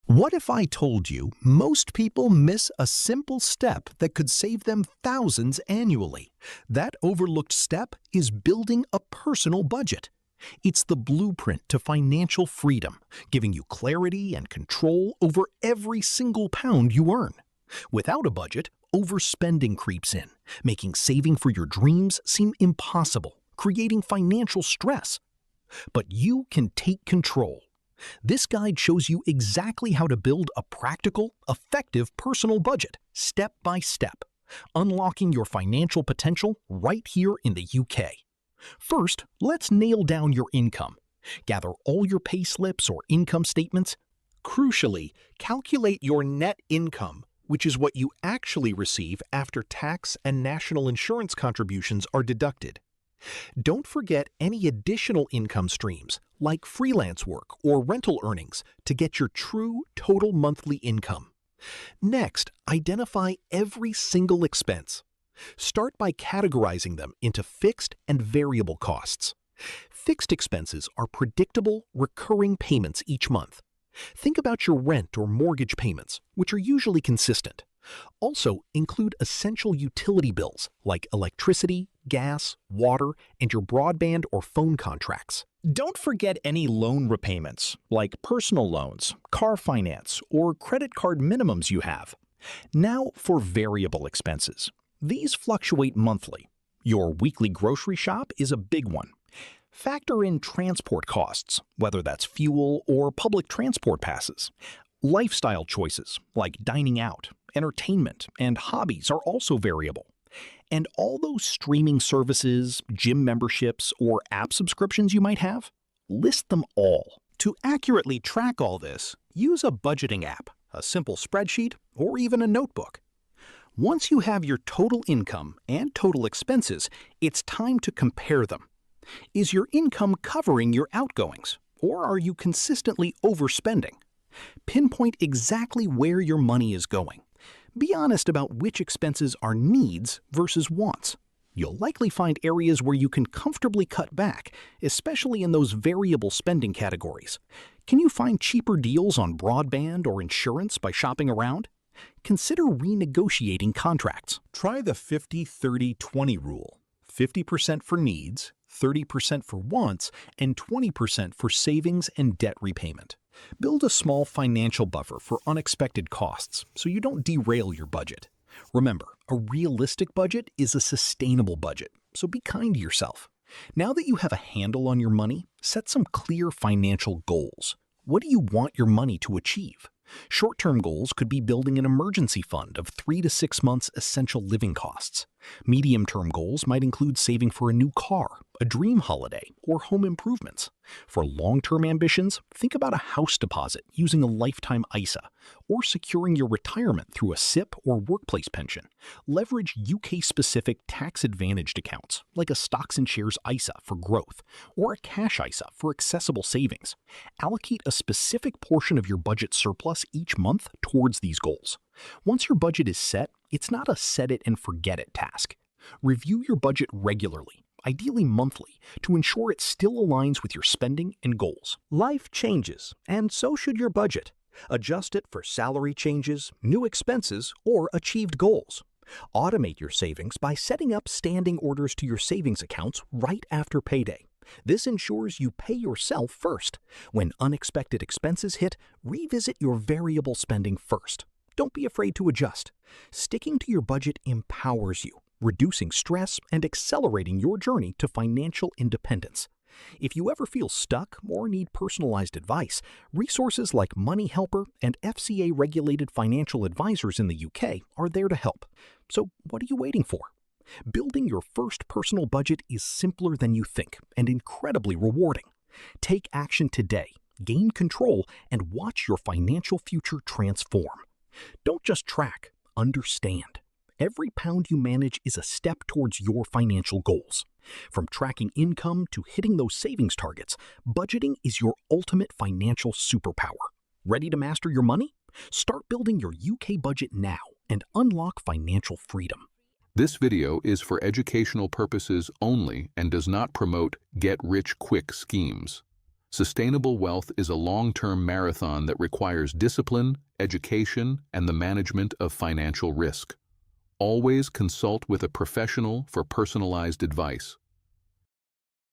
What if I told you most people miss a simple step that could save them thousands annually? That overlooked step is building a personal budget. It's the blueprint to financial freedom, giving you clarity and control over every single pound you earn. Without a budget, overspending creeps in, making saving for your dreams seem impossible, creating financial stress. But you can take control. This guide shows you exactly how to build a practical, effective personal budget, step by step, unlocking your financial potential right here in the UK. First, let's nail down your income. Gather all your pay slips or income statements. Crucially, calculate your net income, which is what you actually receive after tax and national insurance contributions are deducted. Don't forget any additional income streams, like freelance work or rental earnings, to get your true total monthly income. Next, identify every single expense. Start by categorizing them into fixed and variable costs. Fixed expenses are predictable, recurring payments each month. Think about your rent or mortgage payments, which are usually consistent. Also, include essential utility bills like electricity, gas, water, and your broadband or phone contracts. Don't forget any loan repayments, like personal loans, car finance, or credit card minimums you have. Now for variable expenses. These fluctuate monthly. Your weekly grocery shop is a big one. Factor in transport costs, whether that's fuel or public transport passes. Lifestyle choices, like dining out, entertainment, and hobbies are also variable. And all those streaming services, gym memberships, or app subscriptions you might have, list them all. To accurately track all this, use a budgeting app, a simple spreadsheet, or even a notebook. Once you have your total income and total expenses, it's time to compare them. Is your income covering your outgoings, or are you consistently overspending? Pinpoint exactly where your money is going. Be honest about which expenses are needs versus wants. You'll likely find areas where you can comfortably cut back, especially in those variable spending categories. Can you find cheaper deals on broadband or insurance by shopping around? Consider renegotiating contracts. Try the 50-30-20 rule. 50% for needs, 30% for wants, and 20% for savings and debt repayment. Build a small financial buffer for unexpected costs so you don't derail your budget. Remember, a realistic budget is a sustainable budget, so be kind to yourself. Now that you have a handle on your money, set some clear financial goals. What do you want your money to achieve? Short-term goals could be building an emergency fund of 3 to 6 months' essential living costs. Medium-term goals might include saving for a new car, a dream holiday, or home improvements. For long-term ambitions, think about a house deposit using a lifetime ISA, or securing your retirement through a SIP or workplace pension. Leverage UK-specific tax-advantaged accounts, like a stocks and shares ISA for growth, or a cash ISA for accessible savings. Allocate a specific portion of your budget surplus each month towards these goals. Once your budget is set, it's not a set-it-and-forget-it task. Review your budget regularly, ideally monthly, to ensure it still aligns with your spending and goals. Life changes, and so should your budget. Adjust it for salary changes, new expenses, or achieved goals. Automate your savings by setting up standing orders to your savings accounts right after payday. This ensures you pay yourself first. When unexpected expenses hit, revisit your variable spending first. Don't be afraid to adjust. Sticking to your budget empowers you, reducing stress and accelerating your journey to financial independence. If you ever feel stuck or need personalized advice, resources like MoneyHelper and FCA-regulated financial advisors in the UK are there to help. So what are you waiting for? Building your first personal budget is simpler than you think and incredibly rewarding. Take action today, gain control, and watch your financial future transform. Don't just track, understand. Every pound you manage is a step towards your financial goals. From tracking income to hitting those savings targets, budgeting is your ultimate financial superpower. Ready to master your money? Start building your UK budget now and unlock financial freedom. This video is for educational purposes only and does not promote get-rich-quick schemes. Sustainable wealth is a long-term marathon that requires discipline, education, and the management of financial risk. Always consult with a professional for personalized advice.